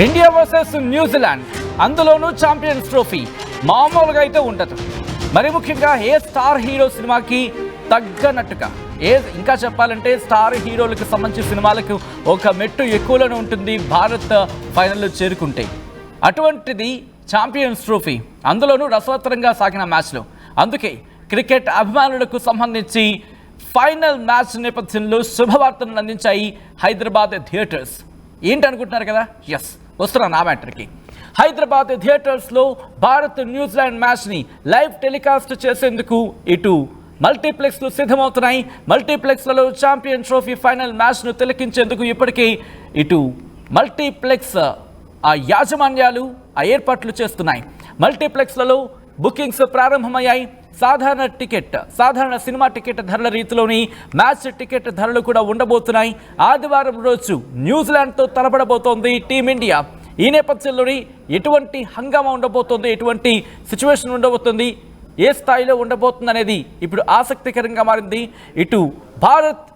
India versus New Zealand, అందులోనూ champions trophy మామూలుగా అయితే ఉండదు. మరి ముఖ్యంగా ఏ స్టార్ హీరో సినిమాకి తగ్గనట్టుగా, ఇంకా చెప్పాలంటే స్టార్ హీరోలకు సంబంధించిన సినిమాలకు ఒక మెట్టు ఎక్కువలోనే ఉంటుంది భారత్ ఫైనల్లో చేరుకుంటే. అటువంటిది ఛాంపియన్స్ ట్రోఫీ, అందులోనూ రసవత్తరంగా సాగిన మ్యాచ్లో. అందుకే క్రికెట్ అభిమానులకు సంబంధించి ఫైనల్ మ్యాచ్ నేపథ్యంలో శుభవార్తను అందించాయి హైదరాబాద్ థియేటర్స్. ఏంటనుకుంటున్నారు కదా? ఎస్, వస్తున్నా నా మ్యాటర్కి. హైదరాబాద్ థియేటర్స్లో భారత్ న్యూజిలాండ్ మ్యాచ్ని లైవ్ టెలికాస్ట్ చేసేందుకు ఇటు మల్టీప్లెక్స్లు సిద్ధమవుతున్నాయి. మల్టీప్లెక్స్లలో ఛాంపియన్ ట్రోఫీ ఫైనల్ మ్యాచ్ను తిలకించేందుకు ఇప్పటికే ఇటు మల్టీప్లెక్స్ యాజమాన్యాలు ఏర్పాట్లు చేస్తున్నాయి. మల్టీప్లెక్స్లలో బుకింగ్స్ ప్రారంభమయ్యాయి. సాధారణ సినిమా టికెట్ ధరల రీతిలోని మ్యాచ్ టికెట్ ధరలు కూడా ఉండబోతున్నాయి. ఆదివారం రోజు న్యూజిలాండ్తో తలపడబోతోంది టీమిండియా. ఈ నేపథ్యంలోని ఎటువంటి హంగామా ఉండబోతోంది, ఎటువంటి సిచ్యువేషన్ ఉండబోతుంది, ఏ స్థాయిలో ఉండబోతుంది అనేది ఇప్పుడు ఆసక్తికరంగా మారింది. ఇటు Bharat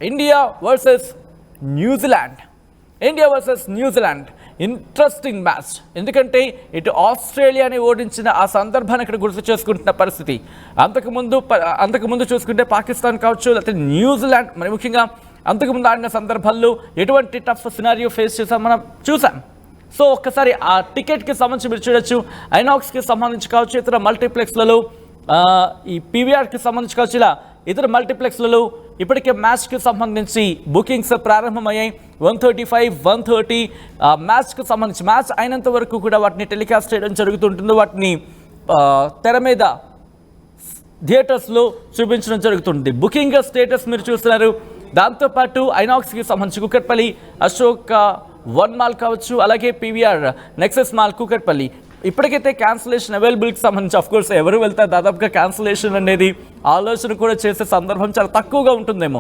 India versus New Zealand interesting match. ఎందుకంటే ఆస్ట్రేలియాని ఓడించిన ఆ సందర్భాన్ని ఇక్కడ గుర్తు చేసుకుంటున్న పరిస్థితి. అంతకుముందు చూసుకుంటే పాకిస్తాన్ కావచ్చు, లేకపోతే న్యూజిలాండ్, మరి ముఖ్యంగా అంతకుముందు ఆడిన సందర్భాల్లో ఎటువంటి టఫ్ సినారియో ఫేస్ చూసాం. సో ఒక్కసారి ఆ టికెట్కి సంబంధించి మీరు చూడొచ్చు. ఐనాక్స్కి సంబంధించి కావచ్చు, ఇతర మల్టీప్లెక్స్లలో, ఈ పీవీఆర్కి సంబంధించి కావచ్చు, ఇలా ఇతర మల్టీప్లెక్స్లలో ఇప్పటికే మ్యాచ్కి సంబంధించి బుకింగ్స్ ప్రారంభమయ్యాయి. 135, 130 మ్యాచ్కి సంబంధించి మ్యాచ్ అయినంత వరకు కూడా వాటిని టెలికాస్ట్ చేయడం జరుగుతుంటుంది. వాటిని తెర మీద థియేటర్స్లో చూపించడం జరుగుతుంది. బుకింగ్ స్టేటస్ మీరు చూస్తున్నారు. దాంతోపాటు ఐనాక్స్కి సంబంధించి కూకట్పల్లి అశోక్ వన్ మాల్ కావచ్చు, అలాగే పీవీఆర్ నెక్సెస్ మాల్ కూకట్పల్లి ఇప్పటికైతే క్యాన్సిలేషన్ అవైలబిలిటీకి సంబంధించి అఫ్కోర్స్ ఎవరు వెళ్తారు, దాదాపుగా క్యాన్సిలేషన్ అనేది ఆలోచన కూడా చేసే సందర్భం చాలా తక్కువగా ఉంటుందేమో.